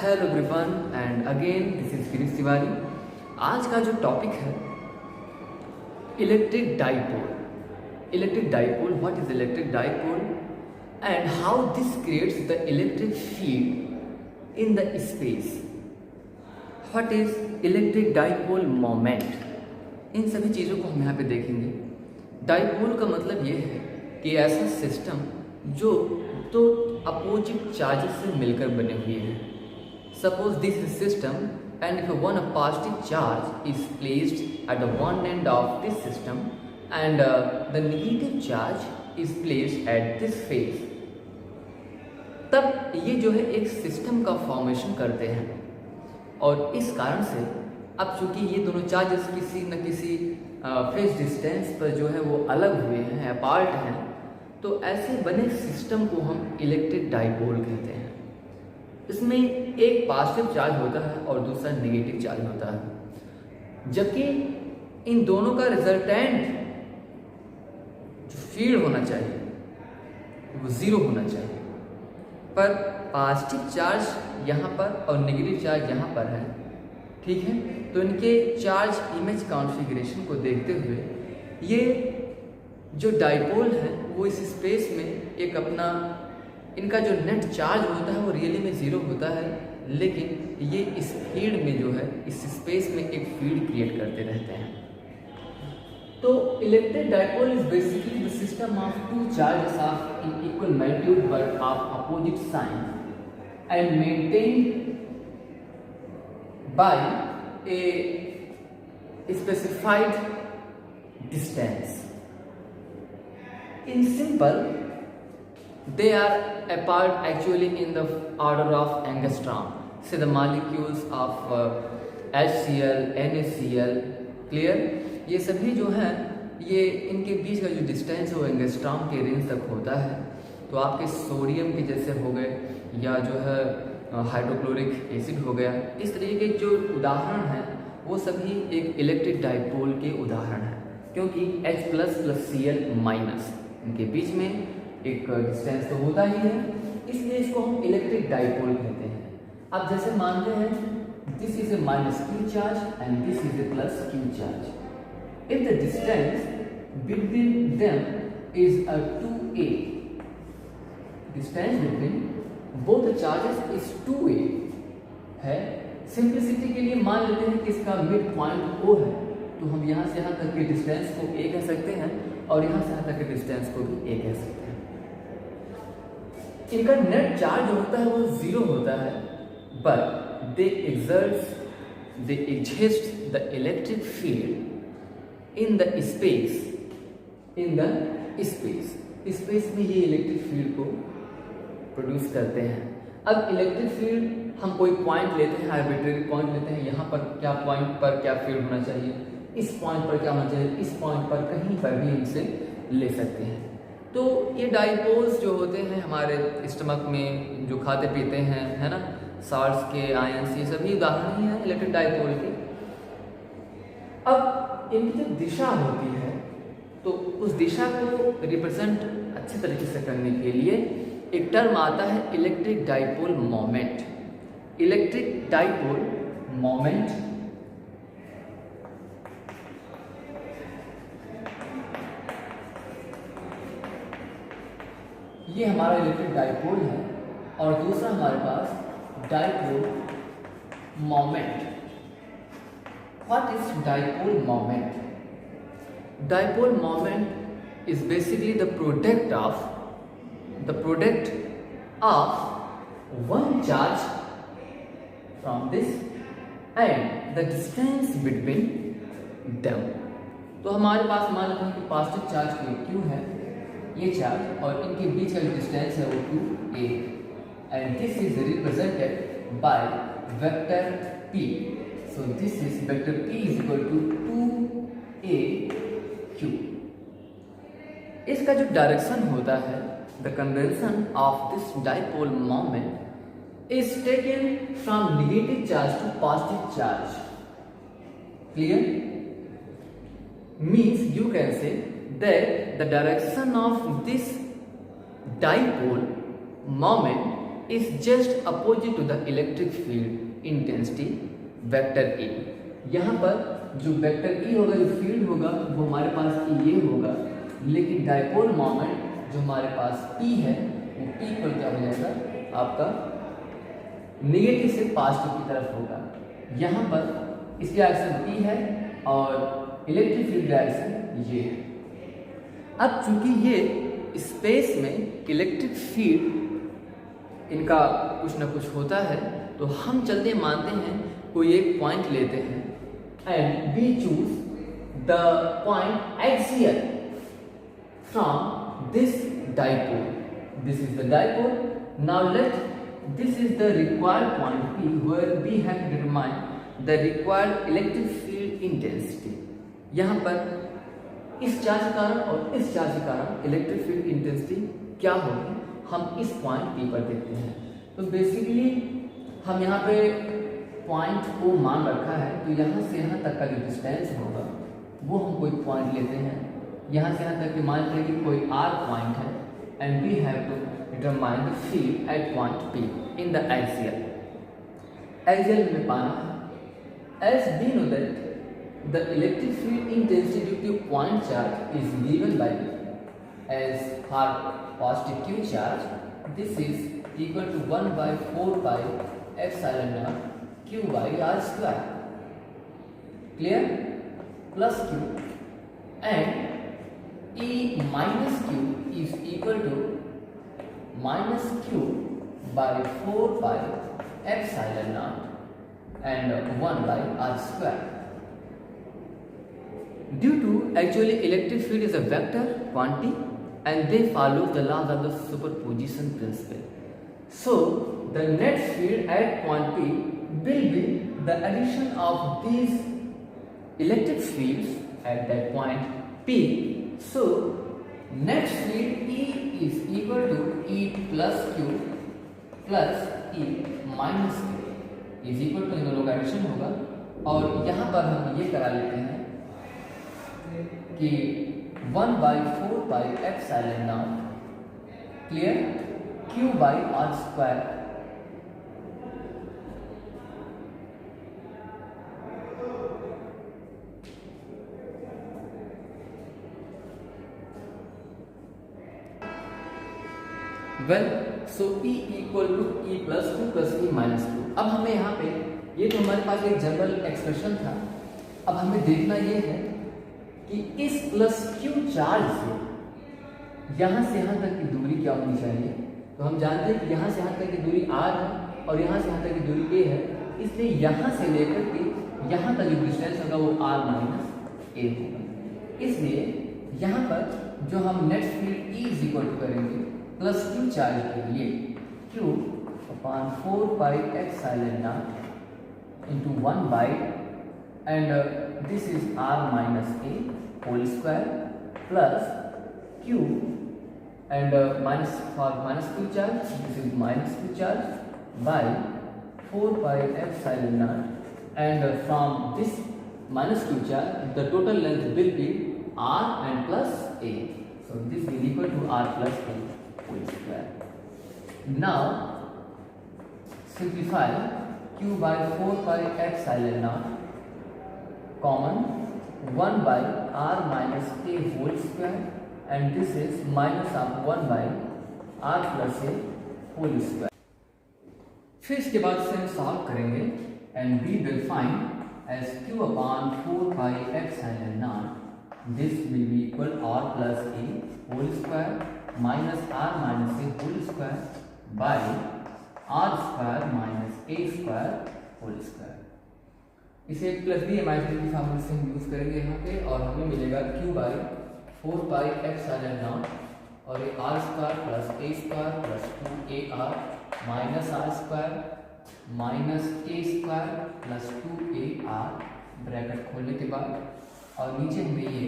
Hello everyone and again this is Girish Tiwari. आज का जो टॉपिक है electric dipole. Electric dipole, what is electric dipole and how this creates the electric field in the space. What is electric dipole moment, इन सभी चीज़ों को हम यहाँ पे देखेंगे। डाइपोल का मतलब ये है कि ऐसा सिस्टम जो तो अपोजिट चार्जेस से मिलकर बने हुए हैं। Suppose this is system and if one positive charge is placed at the one end of this system and the negative charge is placed at this face, तब ये जो है एक सिस्टम का फॉर्मेशन करते हैं। और इस कारण से अब चूंकि ये दोनों चार्जेस किसी न किसी फेस डिस्टेंस पर जो है वो अलग हुए हैं, अपार्ट हैं, तो ऐसे बने सिस्टम को हम इलेक्ट्रिक डाइपोल कहते हैं। इसमें एक पॉजिटिव चार्ज होता है और दूसरा नेगेटिव चार्ज होता है, जबकि इन दोनों का रिजल्टेंट जो फील्ड होना चाहिए वो जीरो होना चाहिए। पर पॉजिटिव चार्ज यहाँ पर और नेगेटिव चार्ज यहाँ पर है, ठीक है। तो इनके चार्ज इमेज कॉन्फ़िगरेशन को देखते हुए ये जो डाइपोल है वो इस स्पेस में एक अपना इनका जो नेट चार्ज होता है वो रियली में ज़ीरो होता है, लेकिन ये इस फील्ड में जो है इस स्पेस में एक फील्ड क्रिएट करते रहते हैं। तो electric dipole is basically the system of two charges of in equal magnitude but of opposite sign and maintained by a specified distance. In simple they are apart actually in the order of angstrom. Say the molecules of HCl, NaCl, clear? ये सभी जो हैं ये इनके बीच का जो distance है वो एंगस्ट्रॉम के रेंज तक होता है। तो आपके सोडियम के जैसे हो गए या जो है हाइड्रोक्लोरिक एसिड हो गया, इस तरीके के जो उदाहरण हैं वो सभी एक इलेक्ट्रिक डाइपोल के उदाहरण हैं, क्योंकि H plus plus Cl minus इनके बीच में एक डिस्टेंस तो होता ही है, इसलिए इसको हम इलेक्ट्रिक डाइपोल कहते हैं। अब जैसे मानते हैं this is a minus Q charge and this is a plus Q charge. If the distance between them is a 2a, distance between both charges is 2a है। सिंप्लिसिटी के लिए मान लेते हैं कि इसका मिड पॉइंट O है, तो हम यहाँ से यहाँ तक के डिस्टेंस को a कह सकते हैं और यहाँ से यहाँ तक के डिस्टेंस को भी a कह सकते हैं। इनका नेट चार्ज होता है वो जीरो होता है, but they exist the electric field in the space. Space में ये इलेक्ट्रिक फील्ड को प्रोड्यूस करते हैं। अब इलेक्ट्रिक फील्ड हम कोई पॉइंट लेते हैं, आर्बिट्रेरी पॉइंट लेते हैं, यहाँ पर क्या पॉइंट पर क्या फील्ड होना चाहिए, इस पॉइंट पर क्या होना चाहिए, इस पॉइंट पर कहीं पर भी इनसे ले सकते हैं। तो ये डाइपोल्स जो होते हैं हमारे स्टमक में जो खाते पीते हैं, है ना, साल्ट्स के, आयंस, ये सभी उदाहरण ही हैं इलेक्ट्रिक डाइपोल के। अब इनकी जो दिशा होती है तो उस दिशा को रिप्रेजेंट अच्छे तरीके से करने के लिए एक टर्म आता है electric dipole moment. Electric dipole moment ये हमारा इलेक्ट्रिक डाइपोल है और दूसरा हमारे पास dipole moment. What is dipole moment? Dipole moment is basically the product of one charge from this end the distance between them. तो हमारे पास मान लेते हैं कि पॉजिटिव चार्ज Q है, ये चार्ज, और इनके बीच का जो डिस्टेंस है वो 2a and this is represented by vector p। So this is vector p is equal to 2aq। इसका जो डायरेक्शन होता है, the convention of this dipole moment is taken from negative charge to positive charge. Clear? Means you can say that the direction of this dipole moment is just opposite to the electric field intensity vector E। यहाँ पर जो vector E होगा, जो field होगा वो हमारे पास ये होगा, लेकिन डायपोल मोमेंट जो हमारे पास P है वो P पर क्या हो जाएगा आपका नेगेटिव से पॉजिटिव की तरफ होगा। यहाँ पर इसकी डायरेक्शन P है और इलेक्ट्रिक फील्ड डायरेक्शन ये है। अब चूंकि ये स्पेस में इलेक्ट्रिक फील्ड इनका कुछ ना कुछ होता है, तो हम चलते मानते हैं कोई एक पॉइंट लेते हैं and we choose the point axial from this dipole. This is the dipole. Now this is the required point P where we have to determine the required electric field intensity. यहाँ पर इस charge के कारण और इस charge के कारण electric field intensity क्या होगी, हम इस पॉइंट P पर देखते हैं। तो बेसिकली हम यहाँ पे पॉइंट को मान रखा है, तो यहाँ से यहाँ तक का जो डिस्टेंस होगा वो हम कोई पॉइंट लेते हैं। यहाँ से यहाँ तक की मान लें कि कोई R पॉइंट है and we have to determine the field at point P in the axial. Axial में पाना है as we know that the electric field intensity due to point charge is given by as for positive Q charge, this is equal to 1 by 4 pi epsilon naught Q by R square, clear, plus Q, and E minus Q is equal to minus Q by 4 pi epsilon naught and 1 by R square. Due to actually electric field is a vector quantity and they follow the laws of the superposition principle. So the net field at point P will be the addition of these electric fields at that point P. So net field E is equal to E plus Q plus E minus Q is equal to इन दोनों का addition होगा। और यहाँ पर हम ये करा लेते हैं कि 1 by 4 pi epsilon naught, clear, Q by R square, well so E equal to E plus Q plus E minus Q। अब हमें यहाँ पे ये तो हमारे पास एक जनरल एक्सप्रेशन था, अब हमें देखना ये है कि इस प्लस Q चार्ज से यहाँ से यहाँ तक की दूरी क्या होनी चाहिए। तो हम जानते हैं कि यहाँ से यहाँ तक की दूरी R है और यहाँ से यहाँ तक की दूरी A है, इसलिए यहाँ से लेकर के यहाँ तक जो डिस्टेंस होगा वो R माइनस A होगा। इसलिए यहाँ पर जो हम net field E is equal to करेंगे प्लस Q चार्ज के लिए Q upon 4 pi epsilon naught into 1 by and this is R minus A whole square plus Q and minus for minus Q charge, this is minus Q charge by 4 pi epsilon naught and from this minus Q charge the total length will be R and plus A, so this is equal to R plus A whole square. Now simplify Q by 4 pi epsilon naught common 1 by R minus A whole square and this is minus of 1 by R plus A whole square. फिर इसके बाद से हम solve करेंगे and we will find as Q upon 4 pi epsilon naught this will be equal R plus A whole square minus R minus A whole square by R square minus A square whole square। इसे plus be imaginary की फॉर्मूले से हम use करेंगे यहाँ पे और हमें मिलेगा Q by 4 pi epsilon naught और ये R square plus A square plus 2AR minus R square minus A square plus 2AR bracket खोलने के बाद और नीचे हमें ये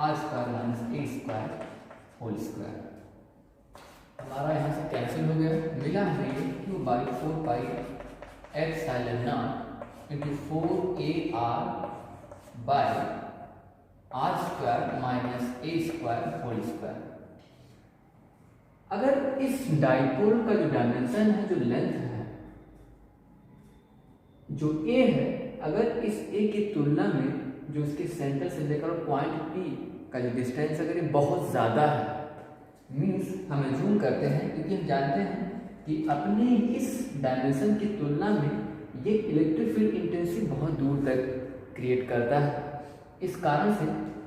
R square minus A square whole square हमारा यहाँ से कैंसिल हो गया, मिला हमें ये Q by 4 pi epsilon not into 4AR by R square minus A square whole square। अगर इस डाइपोल का जो डायमेंशन है, जो लेंथ है, जो ए है, अगर इस ए की तुलना में जो इसके सेंटर से लेकर पॉइंट पी का जो डिस्टेंस अगर ये बहुत ज़्यादा है, मीन्स हम जूम करते हैं क्योंकि हम जानते हैं कि अपने इस डायमेंशन की तुलना में ये इलेक्ट्रिक फील्ड इंटेंसिटी बहुत दूर तक क्रिएट करता है। इस कारण से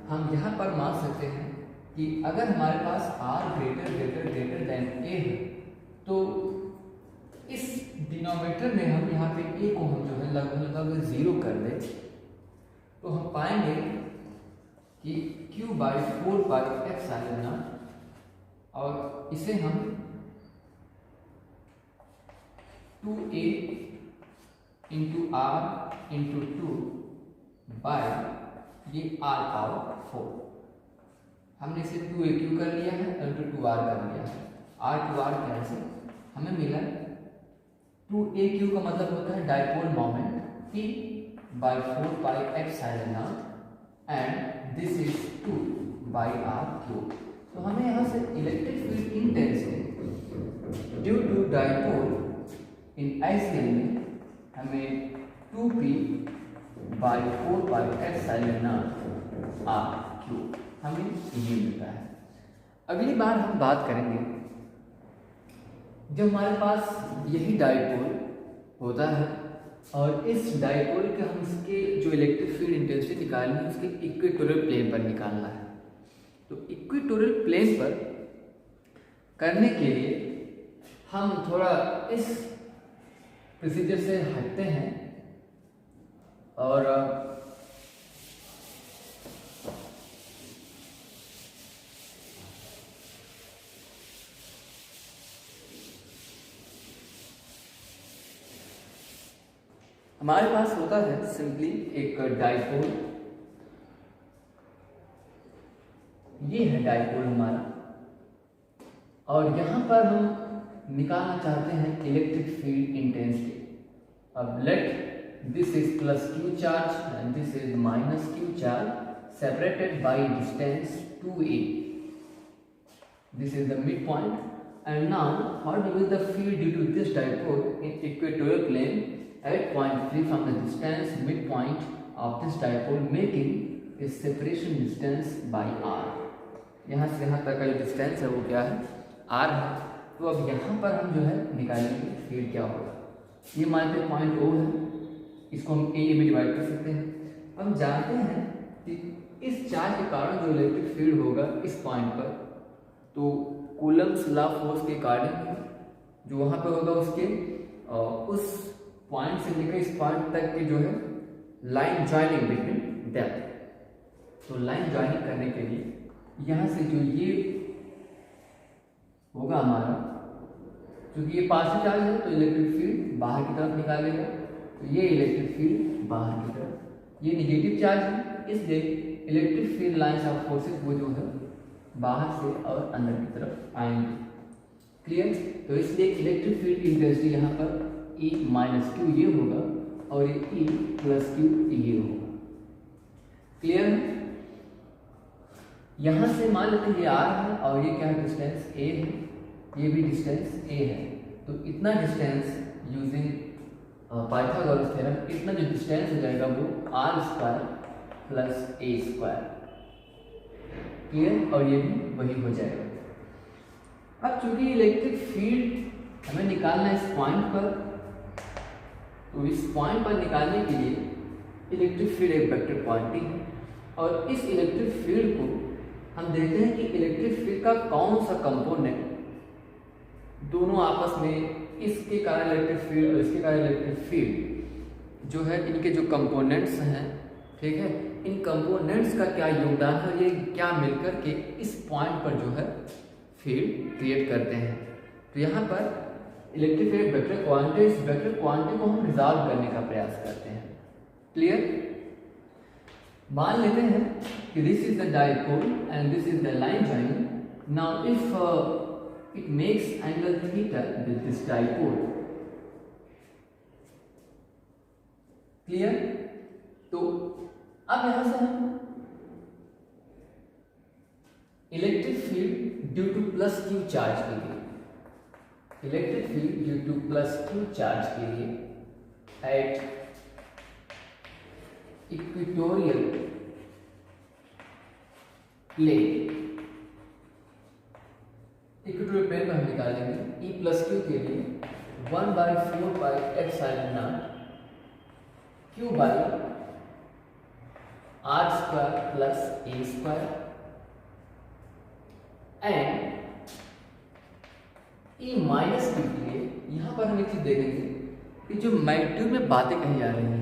हम यहाँ पर मान सकते हैं कि अगर हमारे पास R ग्रेटर देन A है तो इस डिनोमिनेटर में हम यहाँ पे A को हम जो है लगभग 0 कर दें तो हम पाएंगे कि Q/4πε0 और इसे हम 2A into R into 2 bye ये R⁴ हमने इसे 2AQ कर लिया है इंटू 2R कर लिया है। R टू R कैंसिल, हमें मिला 2AQ का मतलब होता है dipole moment P/4πε0 and this is 2/R3। तो हमें यहाँ से electric field intensity due to dipole in ICL में हमें 2P/4πε0R3 हमें ये मिलता है। अगली बार हम बात करेंगे जब हमारे पास यही डाइपोल होता है और इस डाइपोल के हम इसके जो इलेक्ट्रिक फील्ड इंटेंसिटी निकालनी है उसके इक्वेटोरियल प्लेन पर निकालना है। तो इक्वेटोरियल प्लेन पर करने के लिए हम थोड़ा इस प्रोसीजर से हटते हैं और हमारे पास होता है सिंपली एक डाइपोल, ये है डाइपोल हमारा, और यहाँ पर हम निकालना चाहते हैं इलेक्ट्रिक फील्ड इंटेंसिटी। अब let this is plus Q charge and this is minus Q charge separated by distance 2A। This is the mid point and now what will the field due to this dipole in equatorial plane at point 3 from the distance midpoint of this dipole making its separation distance by R। यहाँ से यहाँ तक का जो distance है वो क्या है, R है। तो अब यहाँ पर हम जो है निकालेंगे फील्ड क्या होगा। ये मान लीजिए पॉइंट O है, इसको हम A में डिवाइड कर सकते हैं। हम जानते हैं कि इस चार्ज के कारण जो इलेक्ट्रिक फील्ड होगा इस पॉइंट पर, तो कूलम्स लॉ फोर्स के अकॉर्डिंग जो वहाँ पर होगा उसके उस पॉइंट से लेकर इस पॉइंट तक की जो है लाइन ज्वाइनिंग बिटवीन डेप्थ। तो लाइन ज्वाइनिंग करने के लिए यहाँ से जो ये होगा हमारा, क्योंकि ये पॉजिटिव चार्ज है तो इलेक्ट्रिक फील्ड बाहर की तरफ निकालेगा, तो ये इलेक्ट्रिक फील्ड बाहर की तरफ, ये निगेटिव चार्ज है इसलिए electric field lines of forces वो जो है बाहर से और अंदर की तरफ आएंगे। क्लियर। तो इसलिए इलेक्ट्रिक फील्ड इंटेंसिटी यहाँ पर E माइनस Q ये होगा और ये E प्लस Q ये होगा। क्लियर है। यहाँ से मान लेते हैं ये R है और ये क्या है, डिस्टेंस A है, ये भी डिस्टेंस A है। तो इतना डिस्टेंस यूजिंग पाइथागोरस थ्योरम इतना जो डिस्टेंस हो जाएगा वो R² प्लस A²। क्लियर। और ये भी वही हो जाएगा। अब चूंकि इलेक्ट्रिक फील्ड हमें निकालना है इस पॉइंट पर, तो इस पॉइंट पर निकालने के लिए इलेक्ट्रिक फील्ड एक वेक्टर क्वांटिटी है और इस इलेक्ट्रिक फील्ड को हम देखते हैं कि इलेक्ट्रिक फील्ड का कौन सा कंपोनेंट दोनों आपस में, इसके कारण इलेक्ट्रिक फील्ड और इसके कारण इलेक्ट्रिक फील्ड जो है, इनके जो कंपोनेंट्स हैं, ठीक है, इन कंपोनेंट्स का क्या योगदान है, ये क्या मिलकर के इस पॉइंट पर जो है फील्ड क्रिएट करते हैं। तो यहाँ पर इलेक्ट्रिक फील्ड वेक्टर क्वांटिटी, इस वेक्टर क्वांटिटी को हम रिजॉल्व करने का प्रयास करते हैं। क्लियर। मान लेते हैं कि this is the dipole and this is the line joining. Now if it makes angle theta with this dipole. Clear. तो अब यहां से हम electric field due to plus Q charge के लिए, electric field due to plus Q charge के लिए at equatorial plane, equatorial plane में हम निकालेंगे ई प्लस क्यू के लिए 1/4πε0 Q by R square plus A square and E minus Q के लिए यहां पर हम एक चीज देखेंगे कि जो मैग्नीट्यूड में बातें कही जा रही हैं,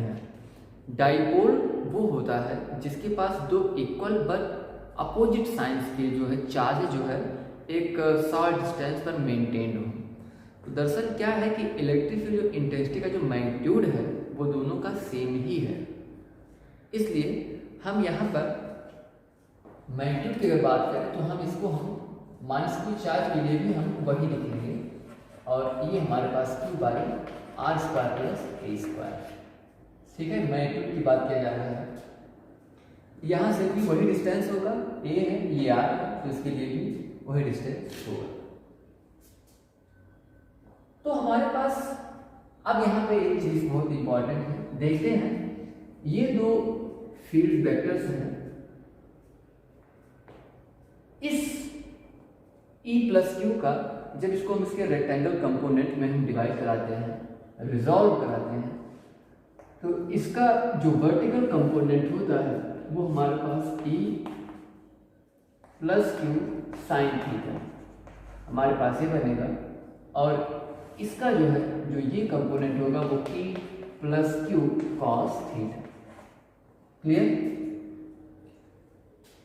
डाइपोल वो होता है जिसके पास दो इक्वल बट अपोजिट साइंस के जो है चार्ज जो है एक शॉर्ट डिस्टेंस पर मेंटेन हो। तो दरअसल क्या है कि इलेक्ट्रिक फील्ड जो इंटेंसिटी का जो मैग्नीट्यूड है वो दोनों का सेम ही है, इसलिए हम यहाँ पर मैग्नीट्यूड की अगर बात करें तो हम इसको हम माइनस क्यू चार्ज के लिए भी हम वही लिखेंगे और ये हमारे पास Q by R square plus A square. ठीक है, मैग्नीट्यूड की बात किया जा रहा है, यहाँ से भी वही डिस्टेंस होगा, ए है ये आर है तो इसके लिए भी वही डिस्टेंस होगा। तो हमारे पास अब यहाँ पे एक चीज बहुत इंपॉर्टेंट है, देखते हैं ये दो फील्ड वेक्टर्स हैं, इस E प्लस क्यू का जब इसको हम इसके रेक्टेंगल कंपोनेंट में हम डिवाइड कराते हैं, रिजॉल्व कराते हैं, तो इसका जो वर्टिकल कंपोनेंट होता है वो हमारे पास E plus Q sine theta हमारे पास ये बनेगा और इसका जो है जो ये कंपोनेंट होगा वो E plus Q cos theta. Clear,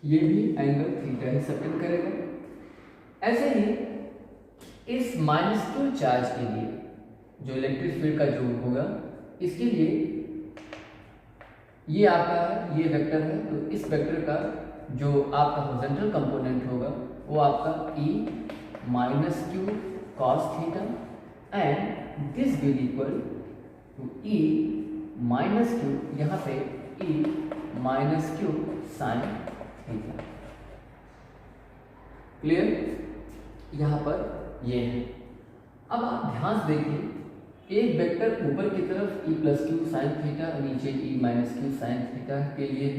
ये भी एंगल थीटा ही सबटेंड करेगा। ऐसे ही इस माइनस क्यू चार्ज के लिए जो इलेक्ट्रिक फील्ड का जो होगा इसके लिए ये आपका है, ये वेक्टर है, तो इस वेक्टर का जो आपका हॉरिजॉन्टल कंपोनेंट होगा वो आपका E minus Q cos theta and this will equal to E minus Q, यहाँ पे E minus Q sine theta. Clear, यहाँ पर ये है। अब आप ध्यान से देखिए, एक वेक्टर ऊपर की तरफ E plus Q sine theta, नीचे E minus Q sine theta के लिए।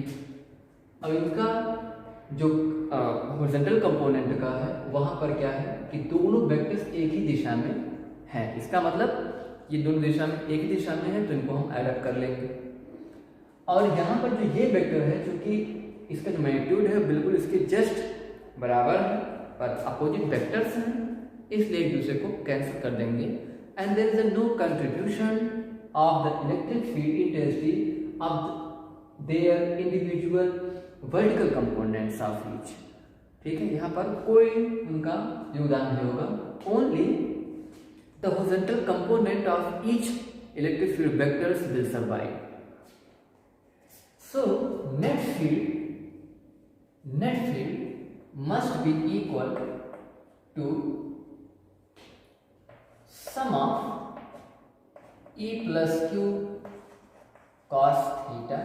अब इनका जो हॉरिजॉन्टल कंपोनेंट का है वहां पर क्या है कि दोनों वेक्टर्स एक ही दिशा में है, इसका मतलब ये दोनों दिशा में एक ही दिशा में है तो इनको हम ऐड अप कर लेंगे। और यहाँ पर जो ये वेक्टर है क्योंकि इसका जो मैग्नीट्यूड है बिल्कुल इसके जस्ट बराबर है पर अपोजिट वेक्टर्स हैं, इसलिए एक दूसरे को कैंसिल कर देंगे and there is no contribution of the electric field intensity of their individual vertical components of each. ठीक है, यहाँ पर कोई उनका योगदान नहीं होगा, only the horizontal component of each electric field vectors will survive. So net field must be equal to sum of E plus Q cos theta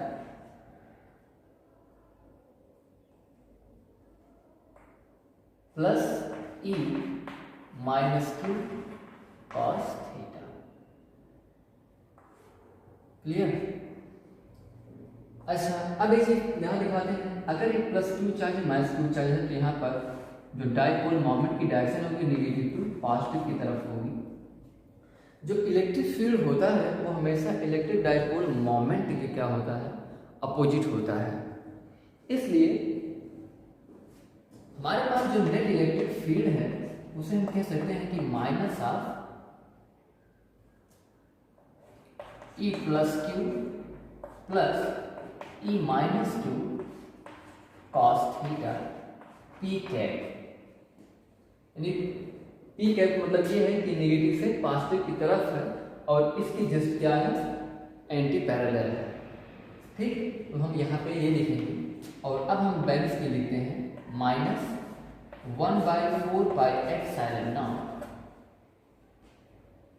plus E minus Q cos theta। Clear? अच्छा, अब एक चीज यहाँ दिखाते हैं, अगर एक plus Q charge है माइनस क्यू चार्ज है तो यहाँ पर जो डाइपोल मोमेंट की डायरेक्शन होगी नेगेटिव टू पॉजिटिव की तरफ होगी। जो इलेक्ट्रिक फील्ड होता है वो हमेशा इलेक्ट्रिक डाइपोल मोमेंट के क्या होता है, अपोजिट होता है। इसलिए हमारे पास जो नेट इलेक्ट्रिक फील्ड है उसे हम कह सकते हैं कि minus of E plus Q plus E minus Q cos theta P cap. यानी पी कैप मतलब ये है कि नेगेटिव से पॉजिटिव की तरफ है और इसकी जस्ट क्या है, एंटी पैरेलल है। ठीक, तो हम यहाँ पे ये लिखेंगे और अब हम बैलेंस में लिखते हैं minus 1/4πε0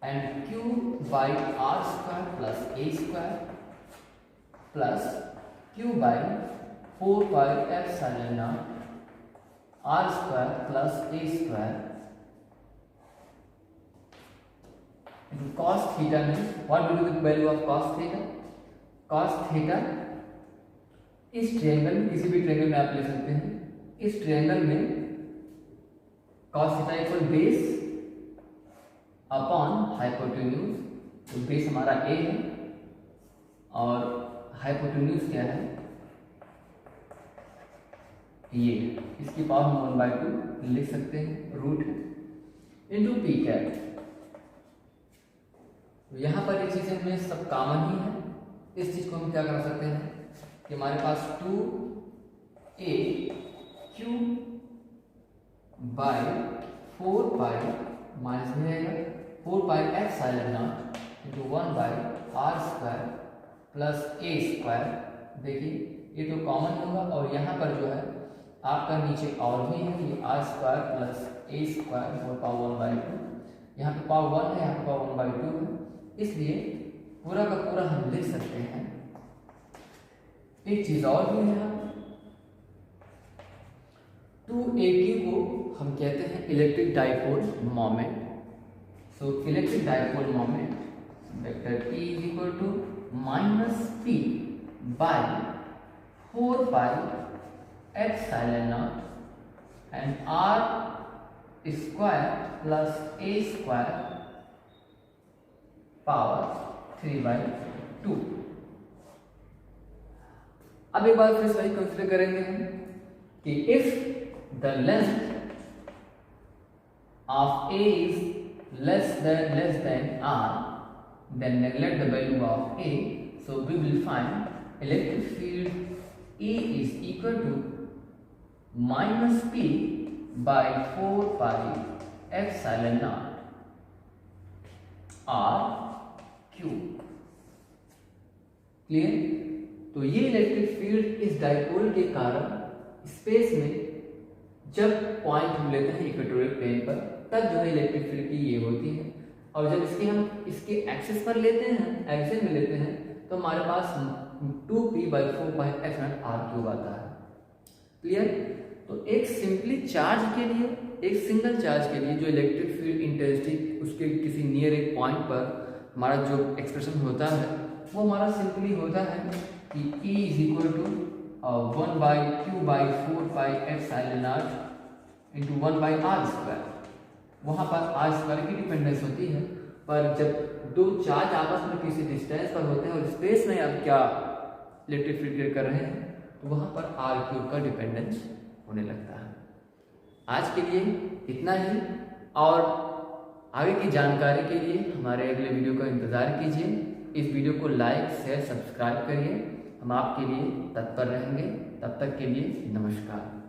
and Q by R square plus A square plus Q by 4πε0 R square plus A square into cos theta means what will be the value of cos theta? Cos theta इस triangle में, किसी भी triangle में आप ले सकते हैं, इस ट्रायंगल में cos theta equal base upon hypotenuse. तो बेस हमारा a है और हाइपोटेन्यूज क्या है, ये, इसकी पावर हम 1/2 लिख सकते हैं, रूट इनटू पी कैप। तो यहाँ पर ये चीजें में सब कॉमन ही है। इस चीज को हम क्या कर सकते हैं कि हमारे पास 2a Q by 4 pi minus में रहेगा 4 pi epsilon naught into 1 by R square plus A square. देखिए ये तो कॉमन होगा और यहाँ पर जो है आपका नीचे और भी है, ये R square plus A square 4 power 1/2, यहाँ पे पावर 1 है, यहाँ पे पावर 1/2 है, इसलिए पूरा का पूरा हम लिख सकते हैं। एक चीज और भी है, यहाँ 2AQ को हम कहते हैं electric dipole moment. So electric dipole moment vector E is equal to -P by 4 pi epsilon naught and R square plus A square power 3/2। अब एक बार फिर से वही कंसीडर करेंगे हम कि if the length of A is less than R, then neglect the value of A, so we will find electric field E is equal to -P by 4 pi epsilon naught R Q। Clear? तो ये electric field इस dipole के कारण space में जब point हम लेते हैं इक्वेटोरियल प्लेन पर, तब जो है इलेक्ट्रिक फील्ड की ये होती है, और जब इसके हम इसके एक्सिस पर लेते हैं, एक्सिस में लेते हैं, तो हमारे पास 2p by 4 pi epsilon r cube आता है। क्लियर? तो एक सिंपली चार्ज के लिए, एक सिंगल चार्ज के लिए जो इलेक्ट्रिक फील्ड इंटेंसिटी उसके किसी नियर एक पॉइंट पर हमारा जो एक्सप्रेशन होता है वो हमारा सिंपली होता है कि E is equal to 1/q/4 pi epsilon naught into 1/r square. वहाँ पर r स्क्वायर की डिपेंडेंस होती है, पर जब दो चार्ज आपस में किसी डिस्टेंस पर होते हैं और स्पेस में आप क्या इलेक्ट्रिक फील्ड क्रिएट कर रहे हैं, तो वहाँ पर r क्यूब का डिपेंडेंस होने लगता है। आज के लिए इतना ही, और आगे की जानकारी के लिए हमारे अगले वीडियो का इंतज़ार कीजिए। इस वीडियो को लाइक शेयर सब्सक्राइब करिए, हम आपके लिए तत्पर रहेंगे। तब तक के लिए नमस्कार।